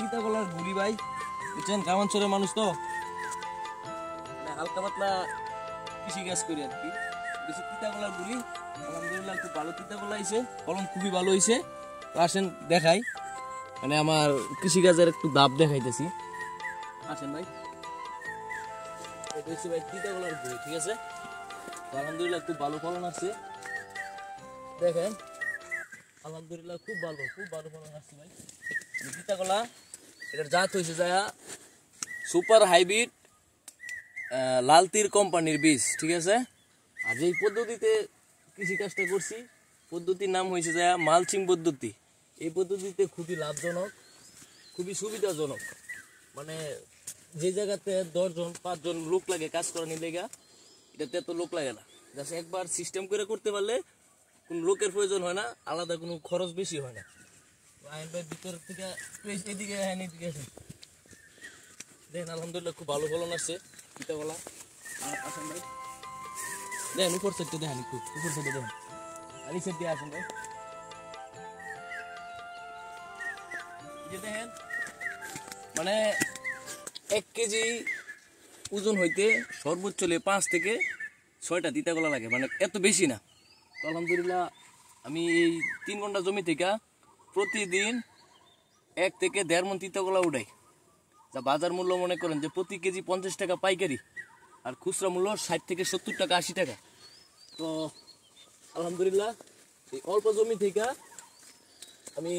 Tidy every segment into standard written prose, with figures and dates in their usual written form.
তিতা কলার গুড়ি ভাই, বুঝছেন গ্রামাঞ্চলের মানুষ তো হালকা পাতলা কৃষি কাজ করি আর কি। বেশি তিতা কলার গুড়ি, আলহামদুলিল্লাহ খুব ভালো তিতা কলা হয়েছে, ফলন খুবই ভালো হয়েছে। তো আসেন দেখাই, মানে আমার কৃষিকাজের একটু দাব দেখাইতেছি। আসেন ভাই, এটা হচ্ছে ভাই তিতা কলার গুড়ি, ঠিক আছে। তো আলহামদুলিল্লাহ খুব ভালো ফলন আছে, দেখেন আলহামদুলিল্লাহ খুব ভালো ফলন আসছে ভাই। তিতা কলা এটার জাত হয়েছে যায় সুপার হাইব্রিড লালতির কোম্পানির বীজ, ঠিক আছে। আর যেই পদ্ধতিতে কৃষিকাজটা করছি, পদ্ধতির নাম হয়েছে যায় মালচিং পদ্ধতি। এই পদ্ধতিতে খুবই লাভজনক, খুবই সুবিধাজনক। মানে যে জায়গাতে 10 জন 5 জন লোক লাগে কাজ করা নিয়ে লেগা, এটাতে এত লোক লাগে না। জাস্ট একবার সিস্টেম করে করতে পারলে কোনো লোকের প্রয়োজন হয় না, আলাদা কোনো খরচ বেশি হয় না। আইন ভাই ভিতর থেকে এদিকে দেখেন আলহামদুলিল্লাহ খুব ভালো ফলন আসছে তিতা কলা। আসেন ভাই, দেখেন উপর সাইডটা দেখেন, একটু উপর সাইডে দেখেন, আর এই সাইড দিয়ে আসেন ভাই। দেখেন মানে 1 কেজি ওজন হইতে সর্বোচ্চ 5 থেকে 6টা তিতা কলা লাগে, মানে এত বেশি না। তো আলহামদুলিল্লাহ আমি এই 3 ঘন্টা জমি থেকে প্রতিদিন 1 থেকে 1.5 মণ তিতা কলা উঠাই। যা বাজার মূল্য মনে করেন যে প্রতি কেজি 50 টাকা পাইকারি, আর খুচরা মূল্য 60 থেকে 70 টাকা 80 টাকা। তো আলহামদুলিল্লাহ এই অল্প জমি থেকে আমি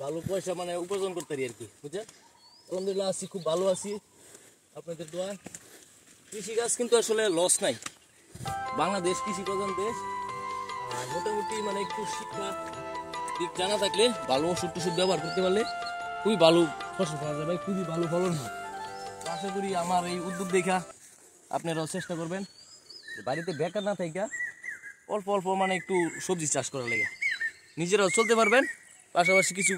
ভালো পয়সা মানে উপার্জন করতে পারি আর কি, বুঝছেন। আলহামদুলিল্লাহ আছি, খুব ভালো আছি আপনাদের দোয়া। কৃষিকাজ কিন্তু আসলে লস নাই, বাংলাদেশ কৃষি প্রধান দেশ। আর মোটামুটি মানে একটু শিক্ষা দিক জানা থাকলে, ভালো ওষুধ টষুধ ব্যবহার করতে পারলে খুবই ভালো ফসল পাওয়া যাবে, খুবই ভালো ফলন হয়। তো আশা করি আমার এই উদ্যোগ দেখা আপনারাও চেষ্টা করবেন বাড়িতে বেকার না থাকা অল্প অল্প মানে একটু সবজি চাষ করার লেগে নিজেরাও চলতে পারবেন, পাশাপাশি কিছু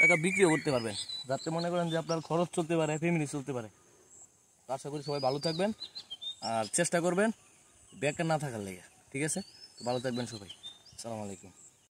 টাকা বিক্রিও করতে পারবেন, যাতে মনে করেন যে আপনার খরচ চলতে পারে, ফ্যামিলি চলতে পারে। আশা করি সবাই ভালো থাকবেন আর চেষ্টা করবেন বেকার না থাকার লেগে, ঠিক আছে। ভালো থাকবেন সবাই, আসসালামু আলাইকুম।